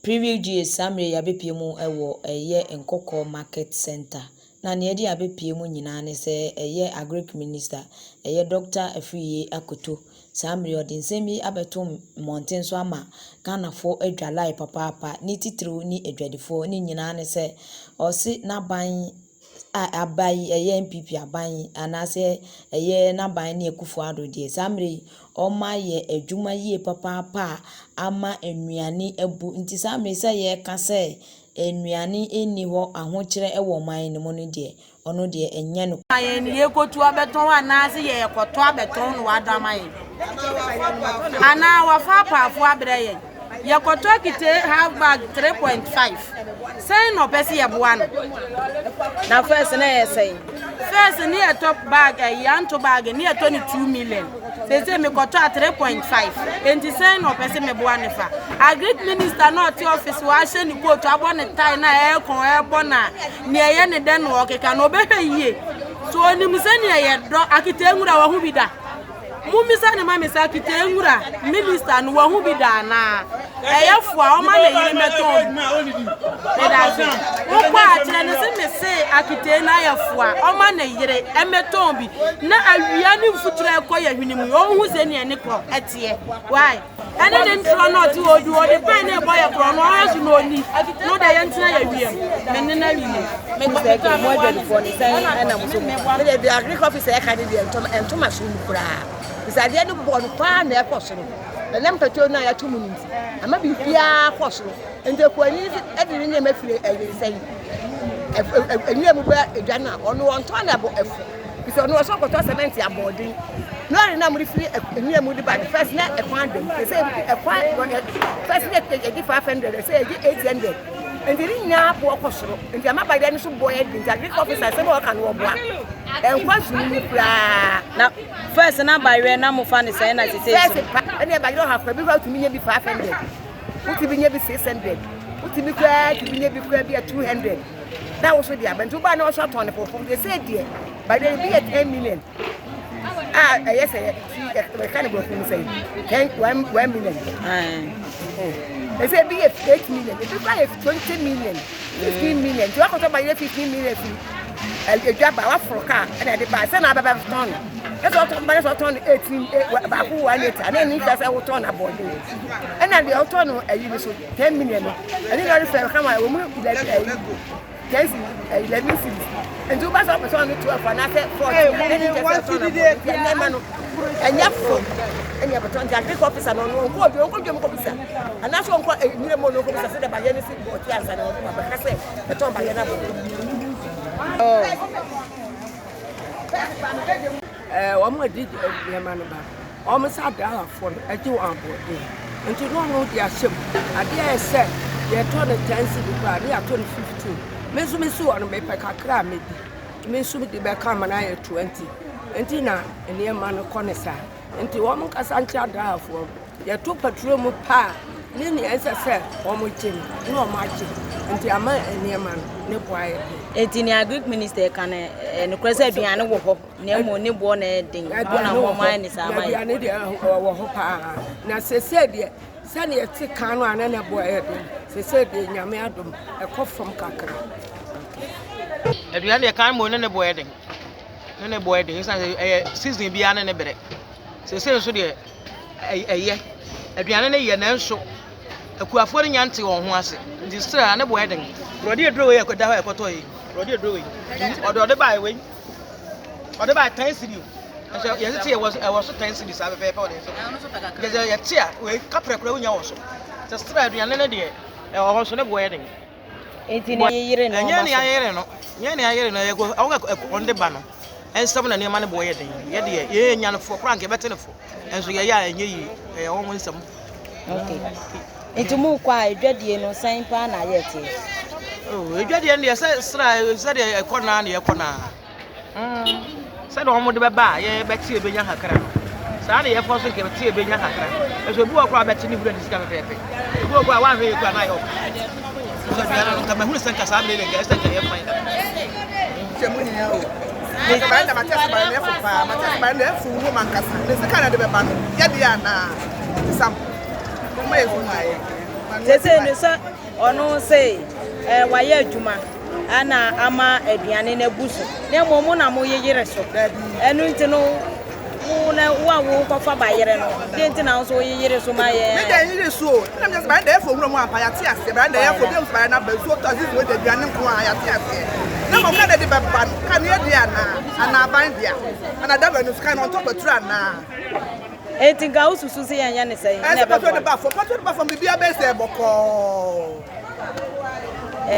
PreViewGh Samre yabepiem ewo eye Nkoko Market Center. Na ne edi abepiem nyina ne se eye Agric Minister eye Dr. Afriyie Akoto. Samre odinsemi abeto monten so ama Ghanafo adwalai papa ni titru ni adwadifo ni nyina ne se osi naban abai eye MPP aban anase eye naban ne Akufo-Addo de Samre oma ye adwuma yie papa ama enuane ebu nti Samre se ye ka se enuane eni ho ahokyere ewo man ne mo no de ono de enye no ayen ye kotu abeton anase ye ekoto abeton no wadamaye ana wafa pafo abreye ye koto kite half bag 3.5 say no pese ye boa no na first na ye say first ni a top bag yanto bag ni 22 million say me koto 3.5 enti say no pese me boa ne fa Agric Minister not office wa hye ni kotu abone tai na kon ebona ne ye ne den wo keka no behwe yie so onim se ne ye do akite nwura wa hu bida mumisa ne mamisa akite nwura minister no wa hu bida na eyefua o ma ne yire meton me da so wo kwa akire ne se me se akite na yefua o ma ne yire emeton bi na awia ni mfuturo ekoya hwinimu o hu se ne ne kro etie why ene ne ntro na oti odu o de pen na boy kro no azu no ni no da ye ntina ya wiem me ne na wi me se ke mo adwadifo ni sai ana muso me de Agric officer e ka de entoma so mu kura bisade no bo no pa na ekoso no lem petrol na ya tumu nti ama bi bia koso ende ko ani ediri ne mafire sai enu emu ba edwana ono won to na bo efu because ono so koto cement ya boarding no ari na muri firi enu emu di ba first na ekwan dem say ekwan first na take 500 say 800 endiri nya bo koso endi ama ba de so boy edin Agric officer say bo kan wo boa enkwa sunu pra na first na by we na mo fa ne say na say ene ba yo ha kwa bi ba tumi nya bi 500 uti bi nya bi 600 uti bi kwa bi nya bi kwa bi 200 that was the abantu ba na so ton for they say there by the be 10 million yes we can go from say 1 million they say be 8 million if you buy 20 million 15 million you want to buy 15 million e jaba wa froka and the buy say na baba ton that's what buy so ton 18 ba ku 1 liter na ni say we ton about and na the ton you so 10 million and you know say come we mu 11 cities and you pass up on 12 and I said 40 and you for and you have a Agric officer no go officer and that's one new mono officer said by any city or yes and I say the ton by another one more did the man about almost a dollar for a do on board and you don't know their ship I dare say they are 10 city they are 15 Mesu on me kakra me mesu de be ka mana 20 enti na ene ma no konesa enti wo mo kasa ncha daafo ye to patrol mu pa ni ni ensese wo mo chim ni wo ma chi enti ama ene ma ne boaye enti ni Agric Minister kan ne kwese aduane wo ho ne mo ne bo na den na mo man ni sa man aduane de wo ho pa na sese de sane ye ti kan no anana boaye de sese de nyame adom e kofom kakra aduane kan mo ne boaye den ne boy de season bia na ne bere se so de eye aduane ne ye na nso akuafo ne nyante won ho ase ndi stra ne boy de rodi edro we akoda ho ekoto yi rodi edro we odo ba we odo ba 10 cedi so ye se was 10 cedi sa be pe ode so ye te a we kapre kura wonya wo so se stra aduane ne de e wo so ne boy de enti ne yire no nya ne ayere no ye go awon onde ba no en stam na ne ma ne boy de ye de ye nya no fo kura nke bete ne fo enso ye ya enye yi e won nsam okay enti mu kwa edwadie no san pa na ye te edwadie ne se sra se de ekona na ye kona se de omo de be ba ye beti ebenya hakra no sa na ye fo so nke beti ebenya hakra enso bu okwa beti ni hura disika pepe bu okwa wa hwe kwa na yo so bia no ka mahunu sanka sa be le ga sanka ye find chemuni yao ni ka baenda matesa ba ne fa matesa ba ne fu wo mankasa ne se kana de be ba no ye dia na sam mo e fu mai Say no sir ono say waye adwuma ana ama aduane na buso na momo na mo yeyere so enu nti no na wo kofa bayere no de nti na so yeyere so ma ye me dey yire so na me say dey for wuro mo ampa ya ti ase ba dey for dem say na bazu to this we dey aduane nko a ya ti ase na mo na dey be ban kan ye dia na ban dia ana da ba no sky on top of na etinga ususu se yanya ne say na ba to the ba from bibia be say boko